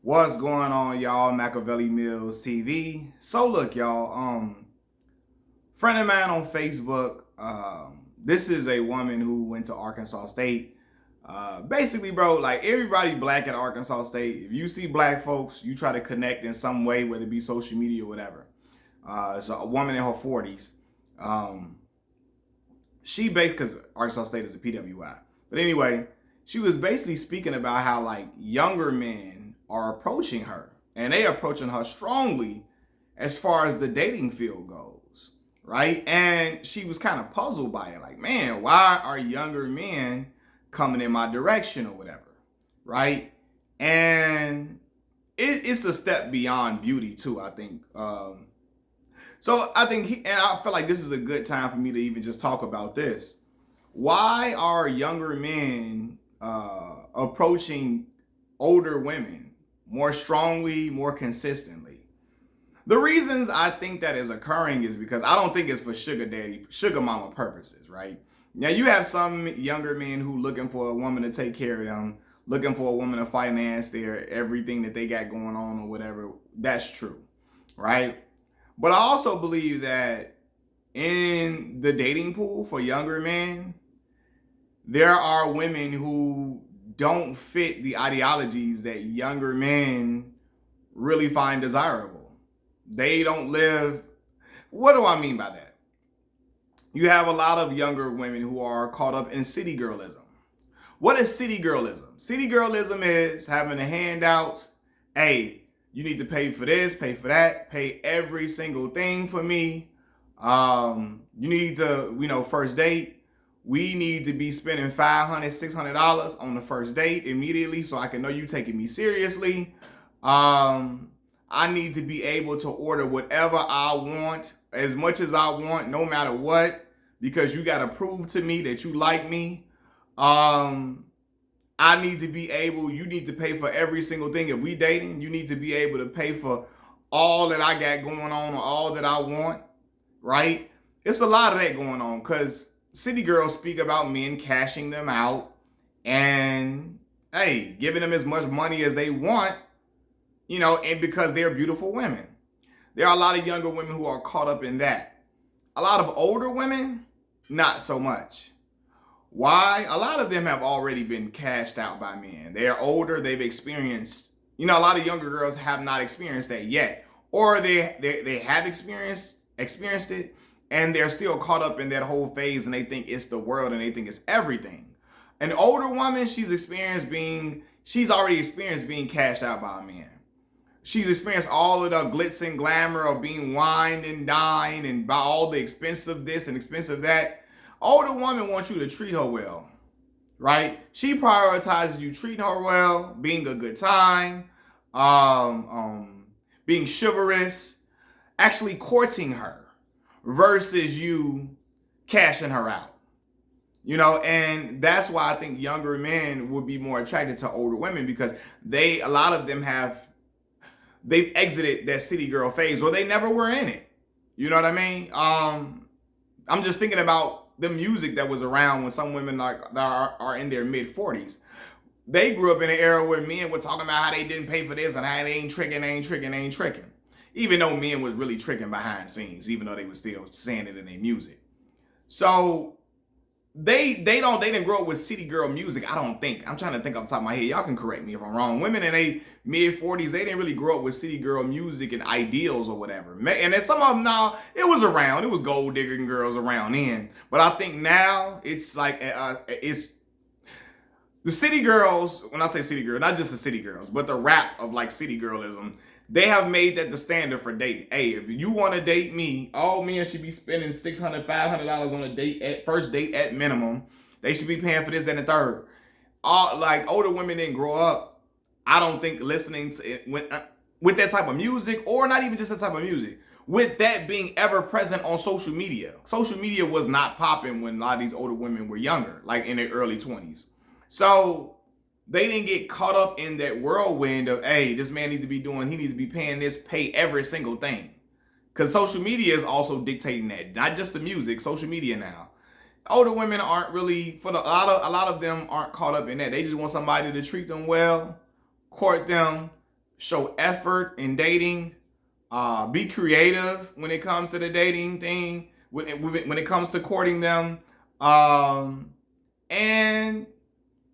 What's going on, y'all? Machiavelli Mills TV. So look, y'all. Friend of mine on Facebook. This is a woman who went to Arkansas State. Basically, bro, like everybody black at Arkansas State. If you see black folks, you try to connect in some way, whether it be social media or whatever. It's a woman in her 40s. Um, she based because Arkansas State is a PWI. But anyway, she was basically speaking about how like younger men are approaching her, and they approaching her strongly as far as the dating field goes, right? And she was kind of puzzled by it, like, man, why are younger men coming in my direction or whatever, right? And it's a step beyond beauty too, I think. So I think, and I feel like this is a good time for me to even just talk about this. Why are younger men approaching older women more strongly, more consistently? The reasons I think that is occurring is because I don't think it's for sugar daddy, sugar mama purposes, right? Now you have some younger men who looking for a woman to take care of them, looking for a woman to finance their everything that they got going on or whatever. That's true, right? But I also believe that in the dating pool for younger men, there are women who don't fit the ideologies that younger men really find desirable. They don't live. What do I mean by that? You have a lot of younger women who are caught up in city girlism. What is city girlism? City girlism is having a handout. Hey, you need to pay for this, pay for that, pay every single thing for me. You need to, first date. We need to be spending $500, $600 on the first date immediately so I can know you taking me seriously. I need to be able to order whatever I want, as much as I want, no matter what, because you got to prove to me that you like me. I need to be able, you need to pay for every single thing. If we dating, you need to be able to pay for all that I got going on or all that I want, right? It's a lot of that going on because city girls speak about men cashing them out and, hey, giving them as much money as they want, and because they're beautiful women. There are a lot of younger women who are caught up in that. A lot of older women, not so much. Why? A lot of them have already been cashed out by men. They're older, they've experienced, a lot of younger girls have not experienced that yet. Or they have experienced it, and they're still caught up in that whole phase and they think it's the world and they think it's everything. An older woman, she's already experienced being cashed out by a man. She's experienced all of the glitz and glamour of being wined and dined and by all the expensive this and expensive that. Older woman wants you to treat her well, right? She prioritizes you treating her well, being a good time, being chivalrous, actually courting her versus you cashing her out. And that's why I think younger men would be more attracted to older women because a lot of them they've exited that city girl phase or they never were in it. You know what I mean? I'm just thinking about the music that was around when some women are in their mid 40s. They grew up in an era where men were talking about how they didn't pay for this and how they ain't tricking. Even though men was really tricking behind scenes, even though they were still saying it in their music. So they didn't grow up with city girl music, I don't think. I'm trying to think off the top of my head. Y'all can correct me if I'm wrong. Women in their mid 40s, they didn't really grow up with city girl music and ideals or whatever. And then some of them now, it was around. It was gold digging girls around then. But I think now it's like, it's the city girls, when I say city girls, not just the city girls, but the rap of like city girlism, they have made that the standard for dating. Hey, if you want to date me, all men should be spending $600, $500 on a date at first date at minimum. They should be paying for this, that, and the third. Like older women didn't grow up, I don't think, listening to it with that type of music, or not even just that type of music. With that being ever present on social media. Social media was not popping when a lot of these older women were younger, like in their early 20s. So they didn't get caught up in that whirlwind of, hey, this man needs to be doing, he needs to be paying this, pay every single thing. Because social media is also dictating that, not just the music, social media now. Older women aren't really, a lot of them aren't caught up in that. They just want somebody to treat them well, court them, show effort in dating, be creative when it comes to the dating thing, when it comes to courting them, and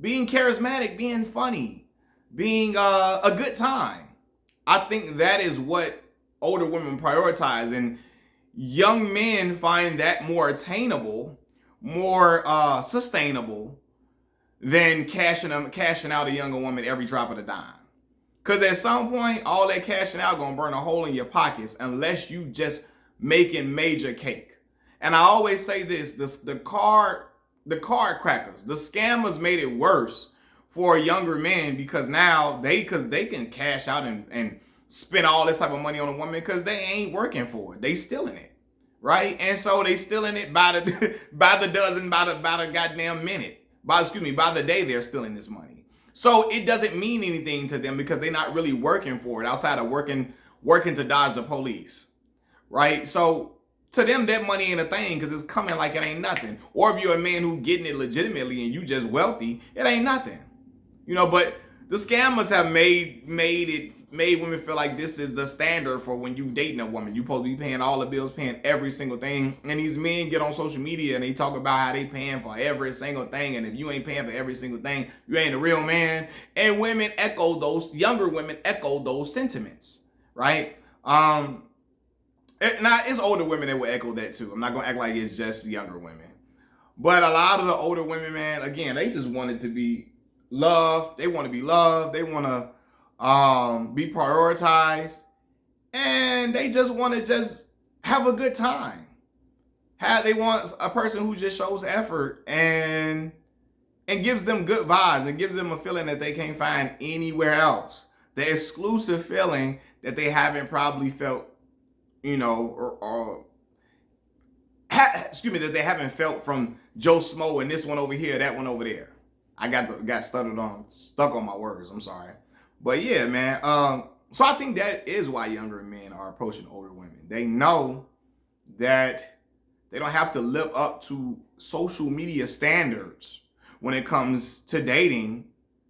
being charismatic, being funny, being a good time. I think that is what older women prioritize, and young men find that more attainable, more sustainable than cashing out a younger woman every drop of the dime. Because at some point, all that cashing out gonna burn a hole in your pockets unless you just making major cake. And I always say this: the card crackers, the scammers made it worse for younger men because now they can cash out and spend all this type of money on a woman because they ain't working for it. They stealing it, right? And so they stealing it by the by the dozen, by the goddamn minute. By the day they're stealing this money. So it doesn't mean anything to them because they're not really working for it outside of working to dodge the police, right? So to them, that money ain't a thing because it's coming like it ain't nothing. Or if you're a man who getting it legitimately and you just wealthy, it ain't nothing, But the scammers have made women feel like this is the standard for when you dating a woman. You supposed to be paying all the bills, paying every single thing. And these men get on social media and they talk about how they paying for every single thing. And if you ain't paying for every single thing, you ain't a real man. And younger women echo those sentiments, right? Now it's older women that will echo that too. I'm not gonna act like it's just younger women. But a lot of the older women, man, again, they just wanted to be loved. They want to be loved. They want to be prioritized, and they just want to just have a good time. They want a person who just shows effort and gives them good vibes and gives them a feeling that they can't find anywhere else. The exclusive feeling that they haven't probably felt, that they haven't felt from Joe Smo and this one over here, that one over there. I got stuck on my words. I'm sorry. But yeah, man. So I think that is why younger men are approaching older women. They know that they don't have to live up to social media standards when it comes to dating,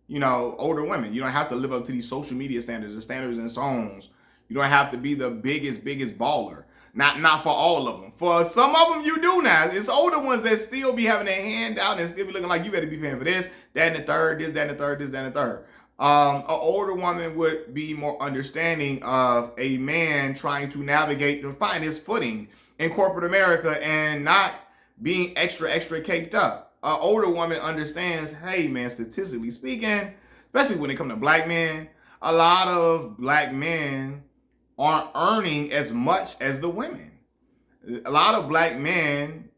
older women. You don't have to live up to these social media standards, the standards and songs. You don't have to be the biggest baller. Not for all of them. For some of them, you do now. It's older ones that still be having their hand out and still be looking like you better be paying for this, that, and the third, this, that, and the third, this, that, and the third. An older woman would be more understanding of a man trying to navigate to find his footing in corporate America and not being extra caked up. An older woman understands, hey man, statistically speaking, especially when it comes to black men, a lot of black men aren't earning as much as the women. A lot of black men,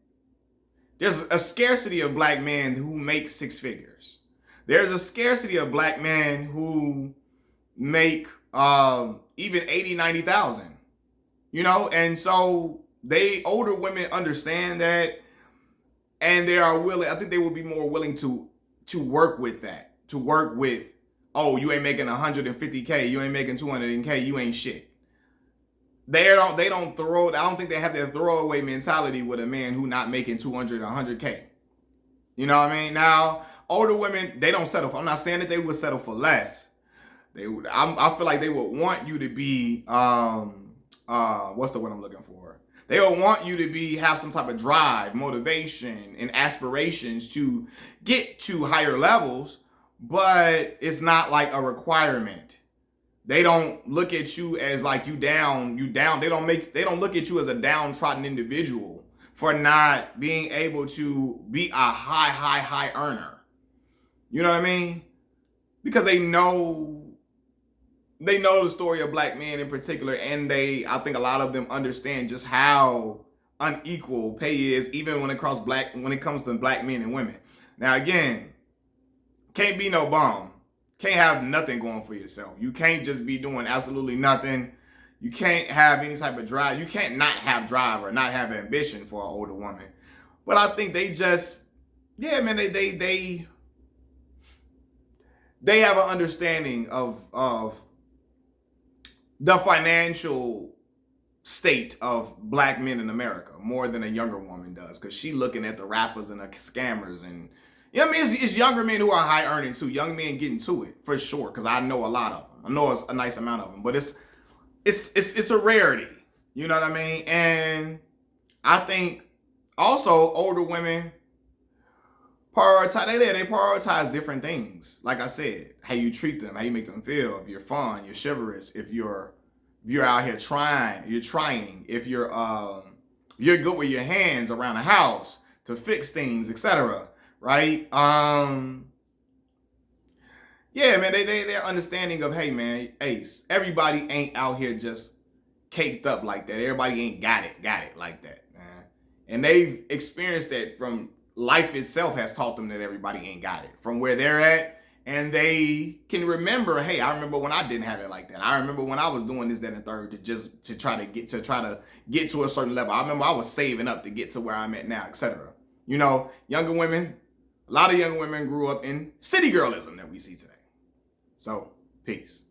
there's a scarcity of black men who make six figures. There's a scarcity of black men who make even 80, 90,000, and so older women understand that, and they are willing, I think they would be more willing to work with that, oh, you ain't making 150K, you ain't making 200K, you ain't shit. I don't think they have that throwaway mentality with a man who not making 200 or 100K. You know what I mean? Now, older women, they don't settle for, I'm not saying that they would settle for less. I feel like they would want you to be, what's the word I'm looking for? They will want you to have some type of drive, motivation, and aspirations to get to higher levels, but it's not like a requirement. They don't look at you as like you down. They don't look at you as a downtrodden individual for not being able to be a high earner. You know what I mean? Because they know the story of black men in particular, and I think a lot of them understand just how unequal pay is, even when it comes to black men and women. Now again, can't be no bum. Can't have nothing going for yourself. You can't just be doing absolutely nothing. You can't have any type of drive. You can't not have drive or not have ambition for an older woman. But I think they just, yeah, man, they have an understanding of the financial state of black men in America more than a younger woman does, because she looking at the rappers and the scammers and, it's younger men who are high earning too. Young men getting to it for sure, because I know a lot of them. I know it's a nice amount of them, but it's a rarity. You know what I mean? And I think also older women they prioritize different things. Like I said, how you treat them, how you make them feel. If you're fun, you're chivalrous. If you're out here trying, if you're good with your hands around the house to fix things, etc. Right? Yeah, man, they're understanding of, hey man, Ace, everybody ain't out here just caked up like that. Everybody ain't got it like that, man. And they've experienced that from life itself has taught them that everybody ain't got it from where they're at. And they can remember, hey, I remember when I didn't have it like that. I remember when I was doing this, that, and the third to try to get to a certain level. I remember I was saving up to get to where I'm at now, etc. You know, younger women, a lot of young women grew up in city girlism that we see today. So, peace.